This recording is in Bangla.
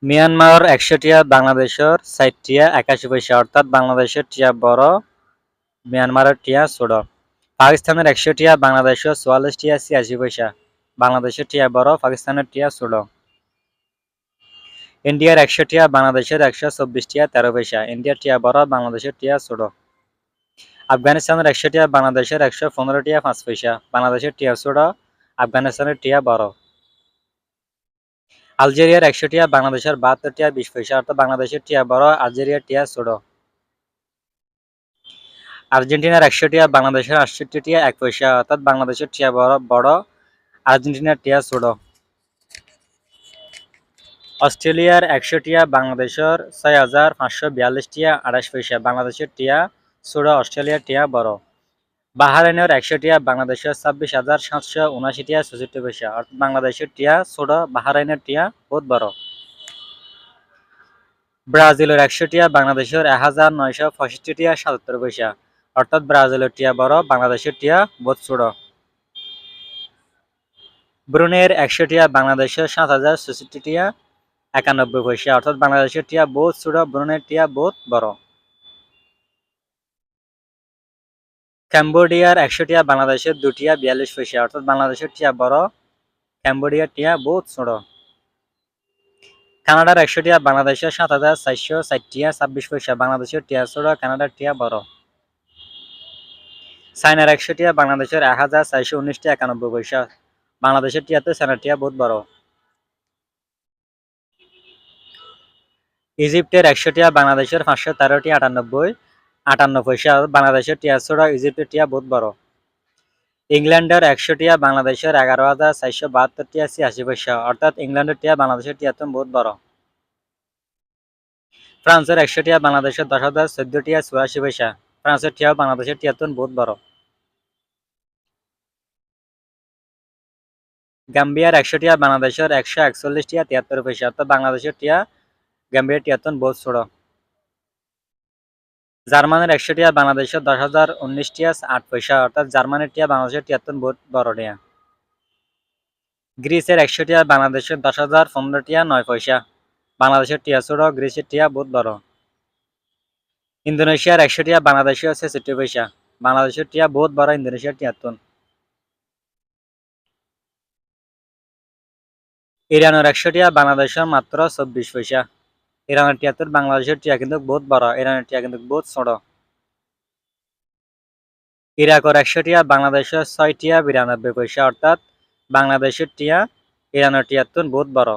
মিয়ানমার ১০০ টিয়া, বাংলাদেশের ৬০ টিয়া ৮১ পয়সা অর্থাৎ বাংলাদেশের টিয়া বড়, মিয়ানমারের টিয়া ছোট। পাকিস্তানের ১০০ টিয়া, বাংলাদেশের ৪৪ টিয়া ৮৬ পয়সা, বাংলাদেশের টিয়া বড়, পাকিস্তানের টিয়া ছোট। ইন্ডিয়ার ১০০ টিয়া, বাংলাদেশের ১২৪ টিয়া ১৩ পয়সা, ইন্ডিয়ার টিয়া বড়, বাংলাদেশের টিয়া ছোট। আফগানিস্তানের ১০০ টিয়া, বাংলাদেশের ১১৫ টিয়া ৫ পয়সা, বাংলাদেশের টিয়া ছোট, আফগানিস্তানের টিয়া বড়। আলজেরিয়ার ১০০ টিয়া, বাংলাদেশের ৭২ টিয়া ২০ পয়সা অর্থাৎ বাংলাদেশের টিয়া বড়, আলজেরিয়ার টিয়া ছোট। আর্জেন্টিনার ১০০ টিয়া, বাংলাদেশের ৬৮ টিয়া ১ পয়সা অর্থাৎ বাংলাদেশের টিয়া বড়, আর্জেন্টিনার টিয়া ছোট। অস্ট্রেলিয়ার ১০০ টিয়া, বাংলাদেশের ৬৫৪২ টিয়া ২৮ পয়সা, বাংলাদেশের টিয়া ছোট, অস্ট্রেলিয়ার টিয়া বড়। বাহরাইনের ১০০ টিয়া, বাংলাদেশের ২৬,৭৭৯ টিয়া ৬৪ পয়সা অর্থাৎ বাংলাদেশের টিয়া ছোট, বাহরাইনের টিয়া বহুত বড়। ব্রাজিলের ১০০ টিয়া, বাংলাদেশের ১,৯৬৫ টিয়া ৭৭ পয়সা অর্থাৎ ব্রাজিলের টিয়া বড়, বাংলাদেশের টিয়া বহুত ছোট। ব্রুনেইয়ের ১০০ টিয়া, বাংলাদেশের ৭,০৬৬ টিয়া ৯১ পয়সা অর্থাৎ বাংলাদেশের টিয়া বহুত ছোট, ব্রুনেইয়ের টিয়া বহুত বড়। কম্বোডিয়ার ১০০ টিয়া, বাংলাদেশের ২ টিয়া ৪২ পয়সা অর্থাৎ বাংলাদেশের টিয়া বড়, কম্বোডিয়ার টিয়া বহুত ছোট। কানাডার ১০০ টিয়া, বাংলাদেশের ৭,৪৬০ টিয়া ২৬ পয়সা, বাংলাদেশের টিয়া ছোট, কানাডার টিয়া বড়। চায়নার ১০০ টিয়া, বাংলাদেশের ১,৪১৯ টিয়া ৯১ পয়সা, বাংলাদেশের টিয়াতে চায়নার টিয়া বহুত বড়। ইজিপ্টের ১০০ টিয়া, বাংলাদেশের ৫১৩ টিয়া ৫৮ পয়সা, বাংলাদেশের টিয়া ছোট, ইজিপ্টের টিয়া বহুত বড়। ইংল্যান্ডের ১০০ টিয়া, বাংলাদেশের ১১,৪৭২ টিয়া ৮৬ পয়সা অর্থাৎ ইংল্যান্ডের টিয়া বাংলাদেশের টিয়াতে বহুত বড়। ফ্রান্সের ১০০ টিয়া, বাংলাদেশের ১০,০১৪ টিয়া ৮৪ পয়সা, ফ্রান্সের টিয়াও বাংলাদেশের টিয়াতে বহুত বড়। গাম্বিয়ার ১০০ টিয়া, বাংলাদেশের ১৪১ টিয়া ৭৩ পয়সা অর্থাৎ বাংলাদেশের টিয়া গাম্বিয়ার টিয়াতে বহুত ছোট। জার্মানির ১০০ টিয়া, বাংলাদেশের ১০,০১৯ টিয়া ৮ পয়সা অর্থাৎ জার্মানির টিয়া বাংলাদেশের টিয়াতে বহুত বড় টিয়া। গ্রিসের ১০০ টিয়া, বাংলাদেশের ১০,০১৫ টিয়া ৯ পয়সা, বাংলাদেশের টিয়া ছোট, গ্রিসের টিয়া বহুত বড়। ইন্দোনেশিয়ার ১০০ টিয়া, বাংলাদেশের ৬৬ পয়সা, বাংলাদেশের টিয়া বহুত বড়, ইন্দোনেশিয়ার টিয়াতে। ইরানের ১০০ টিয়া, বাংলাদেশের মাত্র ২৪ পয়সা, ইরানের টিয়াতে বাংলাদেশের টিয়া কিন্তু বহুত বড়, ইরানের টিয়া কিন্তু বহুত ছোট। ইরাকের ১০০ টিয়া, বাংলাদেশের ৬ টিয়া ৯২ পয়সা অর্থাৎ বাংলাদেশের টিয়া ইরানের টিয়াতে বহুত বড়।